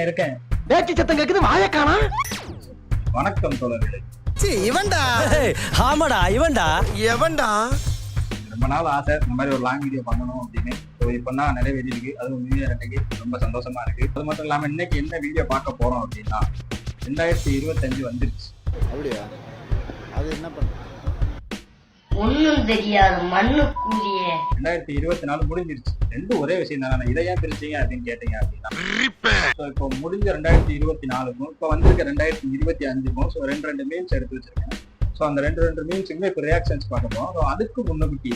இருக்கேன். பேச்சு சத்தம் கேக்குது வாயை காணோம். வணக்கம் தோழர்களே. இவன்டா. ஆமாடா இவன்டா. எவன்டா? ரொம்ப நாள் ஆசை இந்த மாதிரி ஒரு லாங் வீடியோ பண்ணணும் அப்படின்னு. இப்பதான் நிறைவேறி இருக்கு. அதுவும் நியூ இயர் அன்னைக்கு ரொம்ப சந்தோஷமா இருக்கு. அது மட்டும் இல்லாம இன்னைக்கு என்ன வீடியோ பார்க்க போறோம் அப்படின்னா 2025 வந்துருச்சு. அப்படியா? அது என்ன பண்ண? ஒண்ணும் தெரியாது மண்ணு கூலியே. 2024 முடிஞ்சிருச்சு. ரெண்டும் ஒரே விஷயம் தானே. இதை ஏன் பிரிச்சீங்க அப்படின்னு கேட்டீங்க அப்படின்னா, இப்போ முடிஞ்ச 2024க்கும் இப்போ வந்திருக்க 2025க்கும் ஸோ ரெண்டு மீம்ஸ் எடுத்து வச்சிருக்கேன். ஸோ அந்த ரெண்டு மீம்ஸுக்குமே இப்போ ரியாக்ஷன்ஸ் பார்க்க போறோம். ஸோ அதுக்கு முன்னகுட்டி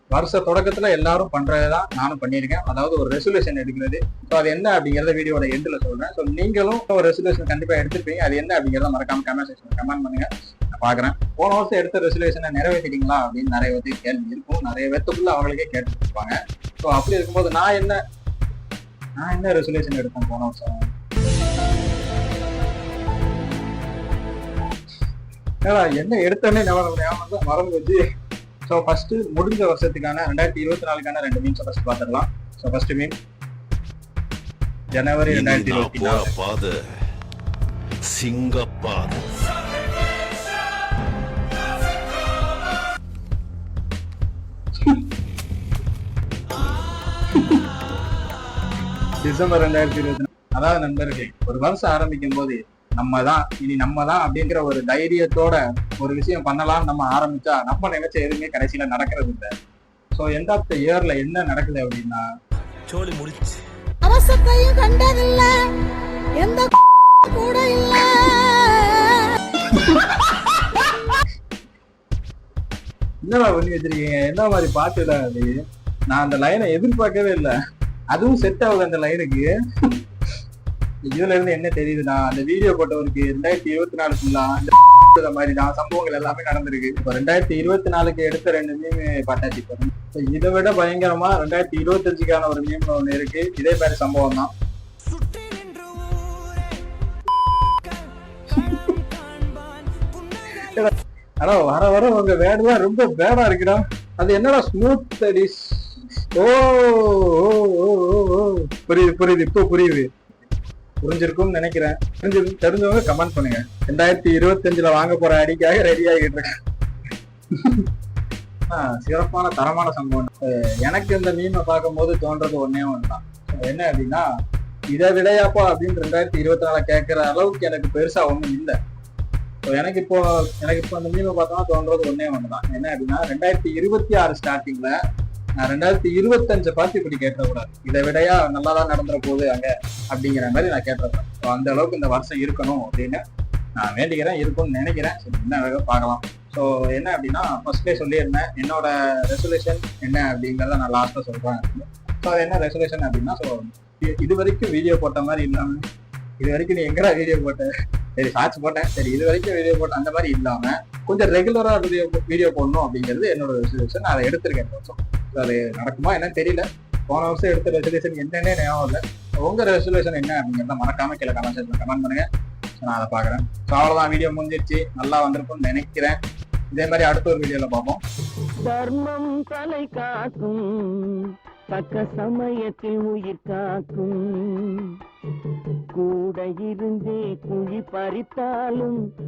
வருஷ தொடக்கத்துல எல்லாரும் பண்றதுதான் நானும் பண்ணியிருக்கேன். அதாவது ஒரு ரெசல்யூஷன் எடுக்கிறது. ஸோ அது என்ன அப்படிங்கிறத வீடியோட எண்டில் சொல்றேன். ஸோ நீங்களும் ஒரு ரெசல்யூஷன் கண்டிப்பா எடுத்துருப்பீங்க. அது என்ன அப்படிங்கிறத மறக்காம கமெண்ட் செக்ஷன் கமெண்ட் பண்ணுங்க. நான் பாக்குறேன் போன வருஷம் எடுத்த ரெசல்யூஷனை நிறைவேற்றிட்டீங்களா அப்படின்னு நிறைய பேருக்கு கேள்வி இருக்கும். நிறைய பேர்த்துக்குள்ள அவங்களுக்கே கேட்டுட்டு இருப்பாங்க. ஸோ அப்படி இருக்கும்போது நான் என்ன ரெசல்யூஷன் எடுத்தேன் போன வருஷம்? என்ன எடுத்தோன்னே மறந்து வச்சு. ஸோ ஃபர்ஸ்ட் முடிஞ்ச வருஷத்துக்கான 2024க்கான ரெண்டு மீம்ஸை ஃபர்ஸ்ட் பார்த்துடலாம். ஸோ ஃபர்ஸ்ட் மீம் ஜனவரி 2024 சிங்கப்பாது. டிசம்பர் 2024. அதாவது நண்பர்களே, ஒரு வருஷம் ஆரம்பிக்கும் போது நம்ம தான் அப்படிங்கிற ஒரு தைரியத்தோட ஒரு விஷயம் பண்ணலாம் நம்ம ஆரம்பிச்சா நம்ம நினைச்ச எதுவுமே கடைசியில நடக்கிறது இல்லை. ஸோ எண்ட் ஆஃப் த இயர்ல என்ன நடக்குது அப்படின்னா, சோலி முடிச்சு அவசத்தையும் கண்டதில்ல எந்த கூட இல்ல. என்னடா பண்ணி வச்சிருக்கீங்க? என்ன மாதிரி பாட்டுடா அது? நான் அந்த லைனை எதிர்பார்க்கவே இல்லை. அதுவும் செட் ஆகுது அந்த லைனுக்கு. இதுல இருந்து என்ன தெரியுதுன்னா, அந்த வீடியோ போட்டவருக்கு 2024 இந்த மாதிரி தான் சம்பவங்கள் எல்லாமே நடந்திருக்கு. இப்போ 2024க்கு எடுத்த ரெண்டு மீம் பார்த்தாச்சு. இப்போ இதை விட பயங்கரமா 2025க்கான ஒரு மீம் ஒண்ணு இருக்கு. இதே மாதிரி சம்பவம் தான். ஆனா வர வர உங்க வேர்டுதான் ரொம்ப பேடா இருக்குடா. அது என்னடா ஸ்மூத் அடிஸ். ஓ புரியுது இப்போ புரியுது. புரிஞ்சிருக்கும் நினைக்கிறேன். தெரிஞ்சவங்க கமெண்ட் பண்ணுங்க. 2025ல வாங்க போற அடிக்காக ரெடி ஆகிட்டு இருக்கேன். சிறப்பான தரமான சம்பவம். எனக்கு இந்த மீமை பார்க்கும் போது தோன்றது ஒன்னே ஒண்ணுதான். என்ன அப்படின்னா, இதை விடையாப்பா அப்படின்னு 2024 கேட்கிற அளவுக்கு எனக்கு பெருசா ஒண்ணும் இல்லை. எனக்கு இப்போ அந்த மீமை பார்த்தோம்னா தோன்றது ஒன்னே ஒண்ணுதான். என்ன அப்படின்னா, 2026 ஸ்டார்டிங்ல நான் 2025 பார்த்து இப்படி கேட்டக்கூடாது. இதை விடையா நல்லாதான் நடந்துற போகுது அங்க அப்படிங்கிற மாதிரி நான் கேட்டிருக்கேன். அந்த அளவுக்கு இந்த வருஷம் இருக்கணும் அப்படின்னு நான் வேண்டிக்கிறேன். இருக்கும்னு நினைக்கிறேன். சரி, என்ன வேக பார்க்கலாம். ஸோ என்ன அப்படின்னா, ஃபர்ஸ்ட்லேயே சொல்லியிருந்தேன் என்னோட ரெசல்யூஷன் என்ன அப்படிங்கிறத நான் லாஸ்ட்டாக சொல்றேன். ஸோ அது என்ன ரெசல்யூஷன் அப்படின்னா, ஸோ இது வரைக்கும் வீடியோ போட்ட மாதிரி இல்லாம, இது வரைக்கும் நீ எங்கடா வீடியோ போட்ட, சரி ஷார்ட்ஸ் போட்டேன், சரி இது வரைக்கும் வீடியோ போட்ட அந்த மாதிரி இல்லாம கொஞ்சம் ரெகுலரா வீடியோ போடணும் அப்படிங்கிறது என்னோட ரெசல்யூஷன். நான் அதை எடுத்திருக்கேன். வருஷம் அது நடக்குமா என்னன்னு தெரியல. போன வருஷம் எடுத்த ரெசல்யூஷன் என்னன்னே ஞாபகம் இல்லை. உங்க ரெசல்யூஷன் என்ன அப்படிங்கிறத மறக்காம கீழே கமெண்ட் செக்ஷன்ல கமெண்ட் பண்ணுங்க. நான் அதை பாக்குறேன். ஸோ அவ்வளவுதான், வீடியோ முடிஞ்சிருச்சு. நல்லா வந்திருக்கும்னு நினைக்கிறேன். இதே மாதிரி அடுத்த ஒரு வீடியோல பார்ப்போம். தர்மம் தலை காக்கும், தக்க சமயத்தில் உயிர் காக்கும், கூட இருந்தே குழி பறித்தாலும்